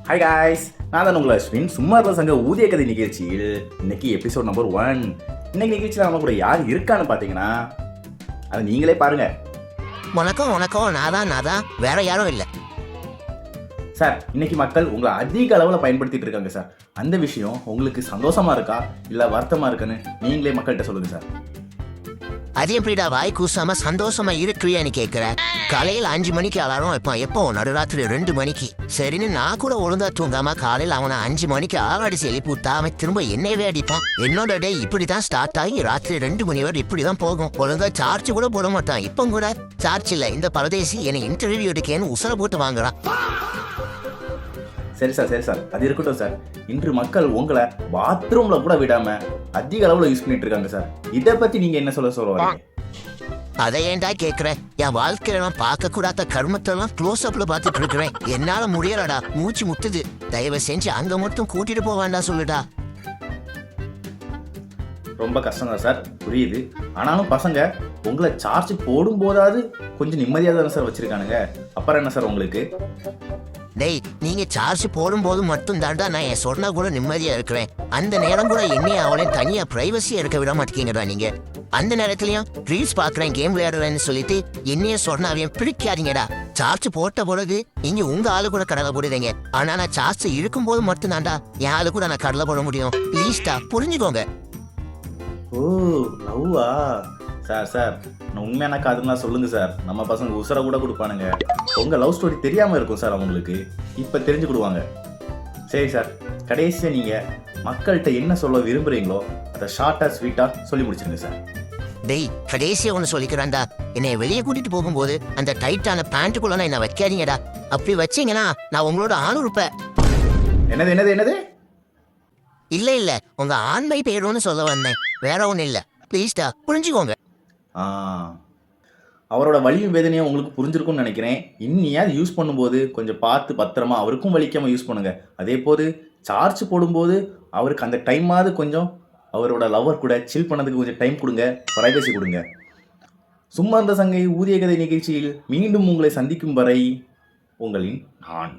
Hi guys, நான் தான் உங்கள் அஸ்வின். சும்மா இருந்த சங்க ஊதிய கதை நிகழ்ச்சியில் இன்னைக்கு எபிசோட் நம்பர் 1. இன்னைக்கு நிகழ்ச்சியில் நம்ம கூட யார் இருக்கான்னு பார்த்தீங்கன்னா அதை நீங்களே பாருங்க. வணக்கம் வணக்கம், நான் வேற யாரும் இல்லை சார். இன்னைக்கு மக்கள் உங்களை அதிக அளவில் பயன்படுத்திட்டு இருக்காங்க சார். அந்த விஷயம் உங்களுக்கு சந்தோஷமா இருக்கா இல்லை வருத்தமா இருக்குன்னு நீங்களே மக்கள்கிட்ட சொல்லுங்க சார். அது எப்படிடா வாய் கூசாம சந்தோஷமா இருக்கிறியான்னு கேட்குற. காலையில் 5 மணிக்கு அலாரம் வைப்பான், எப்போ நடுராத்திரி 2 மணிக்கு. சரின்னு நான் கூட ஒழுங்கா தூங்காம காலையில் அவனை 5 மணிக்கு ஆளாடிச்சு எழுப்பி விட்டா அவன் திரும்ப என்னையவே அடிப்பான். என்னோட டே இப்படி தான் ஸ்டார்ட் ஆகி ராத்திரி 2 மணி வரை இப்படி தான் போகும். ஒழுங்கா சார்ஜ் கூட போட மாட்டான். இப்போ கூட சார்ஜ் இல்லை, இந்த பரதேசி என்னை இன்டர்வியூ எடுக்கேன்னு உசர போட்டு வாங்குறான். சரி சார், அது இருக்கட்டும் சார். இன்று மக்கள் உங்களை பாத்ரூம்ல கூட விடாம அதிக அளவில் யூஸ் பண்ணிட்டு இருக்காங்க சார். இதை பத்தி நீங்க என்ன சொல்லுவாங்க? அதை ஏன்டா கேட்குற? என் வாழ்க்கையில நான் பார்க்க கூடாத கர்மத்தெல்லாம் க்ளோஸ் அப்ல பார்த்துட்டு இருக்கிறேன். என்னால முடியலடா, மூச்சு முட்டுது. தயவு செஞ்சு அங்க மட்டும் கூட்டிட்டு போவாண்டா சொல்லுடா. ரொம்ப கஷ்டம் தான் சார், புரியுது. ஆனாலும் பசங்க உங்களை சார்ஜ் போடும் போதாவது கொஞ்சம் நிம்மதியாக தானே சார் வச்சிருக்கானுங்க. அப்புறம் என்ன சார் உங்களுக்கு? டேய், நீங்க சார்ஜ் போடும்போது மட்டும் தாண்டா நான் என் சொன்னா கூட நிம்மதியா இருக்கிறேன். அந்த நேரம் கூட என்னைய அவளையும் தனியா பிரைவசி எடுக்க விட மாட்டேங்கிறா நீங்க. அந்த நேரத்துலயும் ரீல்ஸ் பாக்குறேன், கேம் விளையாடுறேன்னு சொல்லிட்டு என்னைய சொன்னாவையும் பிடிக்காதீங்கடா. சார்ஜ் போட்ட பொழுது நீங்க உங்க ஆளு கூட கடலை போடுறீங்க. ஆனா நான் சார்ஜ் இருக்கும் போது மட்டும் தாண்டா என் ஆளு கூட நான் கடலை போட முடியும். ப்ளீஸ்டா புரிஞ்சுக்கோங்க. ஓ, லவ்வா? சார் நான் உண்மையான காதுலாம் சொல்லுங்க சார். நம்ம பசங்க உசரை கூட கொடுப்பானுங்க. உங்க லவ் ஸ்டோரி தெரியாம இருக்கும் சார் அவங்களுக்கு. இப்ப தெரிஞ்சுக்கிடுவாங்க. சரி சார், கடைசியா நீங்க மக்கள்கிட்ட என்ன சொல்ல விரும்புறீங்களோ அதை ஷார்ட்டா ஸ்வீட்டா சொல்லி முடிச்சிருங்க சார். டேய், கடைசியா ஒன்று சொல்லிக்கிறான்டா. என்னை வெளியே கூட்டிட்டு போகும்போது அந்த டைட்டான பேண்ட்டுக்குள்ள என்ன வைக்காதீங்கடா. அப்படி வச்சீங்கன்னா நான் உங்களோட ஆள் இருப்பேன். என்னது? இல்ல உங்க ஆண்மை பேருன்னு சொல்ல வந்தேன், வேற ஒன்றும் இல்லை. ப்ளீஸ்டா புரிஞ்சுக்கோங்க. அவரோட வலியும் வேதனையும் உங்களுக்கு புரிஞ்சிருக்கும்னு நினைக்கிறேன். இன்னியாவது யூஸ் பண்ணும்போது கொஞ்சம் பார்த்து பத்திரமா, அவருக்கும் வலிக்காமல் யூஸ் பண்ணுங்க. அதே போது சார்ஜ் போடும்போது அவருக்கு அந்த டைமாவது கொஞ்சம் அவரோட லவர் கூட சில் பண்ணதுக்கு கொஞ்சம் டைம் கொடுங்க, பிரைவசி கொடுங்க. சும்மா இருந்த சங்கை ஊதிய கதை நிகழ்ச்சியில் மீண்டும் உங்களை சந்திக்கும் வரை உங்களின் நான்.